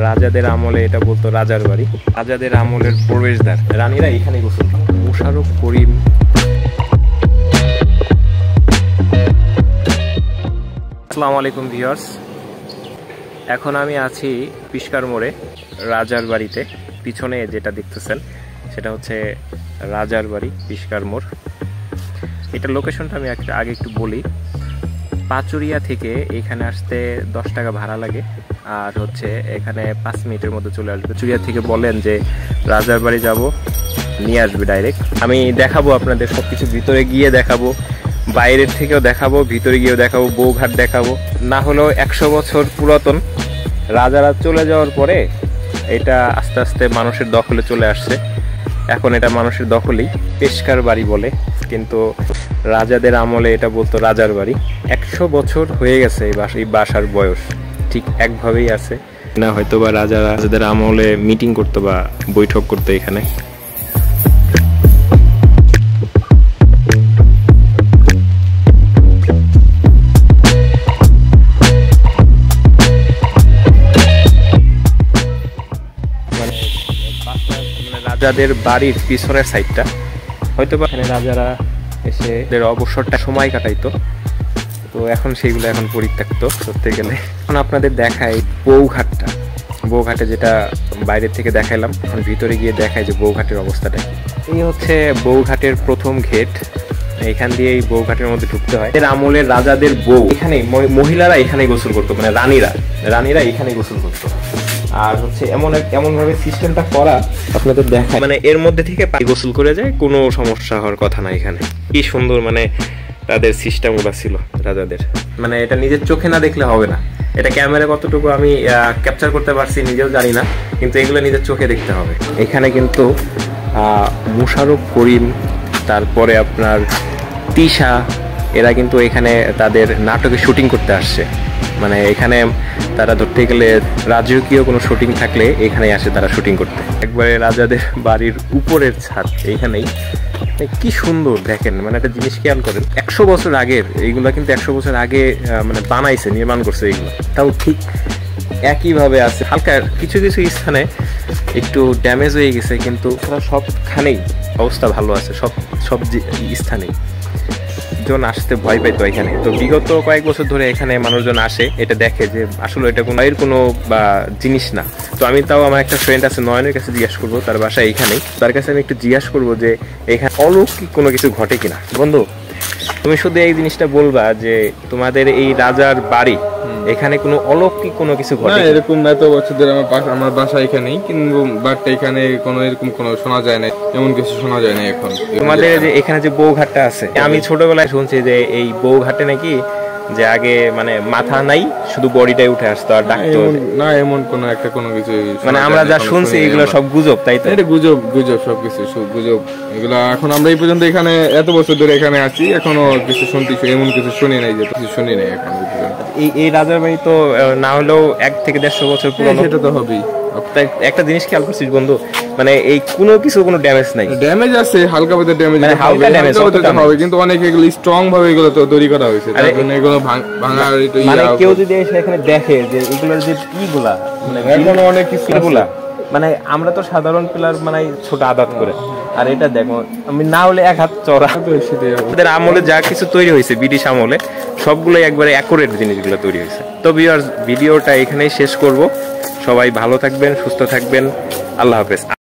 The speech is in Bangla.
রাজাদের আমলে এটা বলতো রাজার বাড়ি, রাজাদের আমলের প্রবেশদ্বার। রানীরা এখানে গোসল করত। মোশাররফ করিম। আসসালামু আলাইকুম ভিউয়ার্স, এখন আমি আছি পিস্কার মোড়ে রাজার বাড়িতে। পিছনে যেটা দেখতেছেন সেটা হচ্ছে রাজার বাড়ি, পিস্কার মোড়। এটার লোকেশনটা আমি আগে একটু বলি। পাচুরিয়া থেকে এখানে আসতে 10 টাকা ভাড়া লাগে, আর হচ্ছে এখানে 5 মিনিটের মধ্যে চলে আসবে। পাচুরিয়া থেকে বলেন যে রাজার বাড়ি যাব, নিয়ে আসবে ডাইরেক্ট। আমি দেখাবো আপনাদের সবকিছু, ভিতরে গিয়ে দেখাবো, বাইরের থেকেও দেখাবো, ভিতরে গিয়েও দেখাবো, বউঘাট দেখাবো। না হলেও 100 বছর পুরাতন। রাজারা চলে যাওয়ার পরে এটা আস্তে আস্তে মানুষের দখলে চলে আসছে। এখন এটা মানুষের দখলেই, পেশকার বাড়ি বলে, কিন্তু রাজাদের আমলে এটা বলতো রাজার বাড়ি। 100 বছর হয়ে গেছে এই বাসার বয়স, ঠিক একভাবেই আছে না। হয়তো বা রাজাদের আমলে মিটিং করতো বা বৈঠক করতো এখানে। রাজাদের বাড়ির পিছনের সাইডটা হয়তো বা এখানে রাজারা এসে অবসরটা সময় কাটাইতো, তো এখন সেইগুলো এখন পরিত্যক্ত করতে গেলে। এখন আপনাদের দেখাই বউঘাটটা। বউঘাটে যেটা বাইরের থেকে দেখাইলাম, এখন ভিতরে গিয়ে দেখাই যে বউঘাটের অবস্থাটা কি। এই হচ্ছে বউঘাটের প্রথম গেট। এখান দিয়ে এই বউঘাটের মধ্যে ঢুকতে হয়। এর আমলের রাজাদের বউ এখানে, মহিলারা এখানে গোসল করতো, মানে রানীরা এখানে গোসল করতো। আর হচ্ছে এমন ভাবে সিস্টেমটা করা আপনাদের দেখায়, মানে এর মধ্যে থেকে পানি গোসল করে যায়, কোনো সমস্যা হওয়ার কথা না এখানে। কি সুন্দর মানে তাদের সিস্টেম গুলা ছিল রাজাদের। মানে এটা নিজের চোখে না দেখলে হবে না। এটা ক্যামেরা কতটুকু আমি ক্যাপচার করতে পারছি নিজেও জানি না, কিন্তু এগুলো নিজের চোখে দেখতে হবে। এখানে কিন্তু মোশাররফ করিম, তারপরে আপনার তিশা, এরা কিন্তু এখানে তাদের নাটকে শুটিং করতে আসছে। মানে এখানে তারা ধরতে গেলে রাজকীয় কোনো শুটিং থাকলে এখানেই আসে তারা শুটিং করতে। একবারে রাজাদের বাড়ির উপরের ছাদ এইখানেই। কি সুন্দর দেখেন, মানে একটা জিনিস খেয়াল করেন, 100 বছর আগের এইগুলা কিন্তু 100 বছর আগে মানে বানাইছে, নির্মাণ করছে এইগুলো, তাও ঠিক একইভাবে আছে। হালকা কিছু কিছু স্থানে একটু ড্যামেজ হয়ে গেছে, কিন্তু সবখানেই অবস্থা ভালো আছে, সব স্থানেই। জন আসতে ভয় পাইতো এখানে। তো বিগত কয়েক বছর ধরে এখানে মানুষজন আসে, এটা দেখে যে আসলে এটা কোনো জিনিস না। তো আমি তাও আমার একটা ফ্রেন্ড আছে, নয়নের কাছে জিজ্ঞাসা করবো, তার বাসা এইখানেই। তার কাছে আমি একটু জিজ্ঞাসা করবো যে এখানে অলৌকিক কোনো কিছু ঘটে কিনা। বন্ধু, তুমি শুধু এই জিনিসটা বলবা যে তোমাদের এই রাজার বাড়ি, এখানে কোনো অলৌকিক কোনো কিছু ঘটে? এরকম এত বছর ধরে আমার বাসা এখানেই, কিন্তু বাট এখানে কোনো এরকম কোনো শোনা যায় না, এমন কিছু শোনা যায় না এখন। তোমাদের যে এখানে যে বউঘাটটা আছে, আমি ছোটবেলায় শুনছি যে এই বউঘাটে নাকি যে আগে মানে মাথা নাই, শুধু বডিটাই উঠে আসতো আর ডাকতো না, এমন কোনো কিছু মানে আমরা যা শুনছি এগুলো সব গুজব, তাই তো? এটা গুজব সবকিছু গুজব এগুলো। এখন আমরা এই পর্যন্ত এখানে এত বছর ধরে এখানে আছি, এখনো কিছু এমন কিছু শুনি নাই, যে কিছু শুনি নাই এখন। এই রাজার বাড়ি তো না হলেও 1 থেকে 150 বছর পুরনো। সেটা তো হবেই। একটা জিনিস খেয়াল করছিস বন্ধু, মানে এই কোনো ড্যামেজ নাই। ড্যামেজ আছে, হালকা পাতলা ড্যামেজ মানে হালকা ড্যামেজ হবে, কিন্তু অনেক এগুলো স্ট্রং ভাবে এগুলো তৈরি করা হয়েছে, তার জন্য এগুলো ভাঙার মানে কেউ যদি এসে এখানে দেখে যে এগুলোর যে ইগুলা, মানে এখনো অনেক কিছু এগুলা, মানে আমরা তো সাধারণ পিলার মানে ছোট আদাত করে, আর এটা দেখো আমি না হলে 1 হাত চড়া। আমাদের আমলে যা কিছু তৈরি হয়েছে ব্রিটিশ আমলে, সবগুলোই একবারে অ্যাকুরেট জিনিসগুলো তৈরি হয়েছে। তো ভিউয়ার্স, ভিডিওটা এখানেই শেষ করব। সবাই ভালো থাকবেন, সুস্থ থাকবেন, আল্লাহ হাফেজ।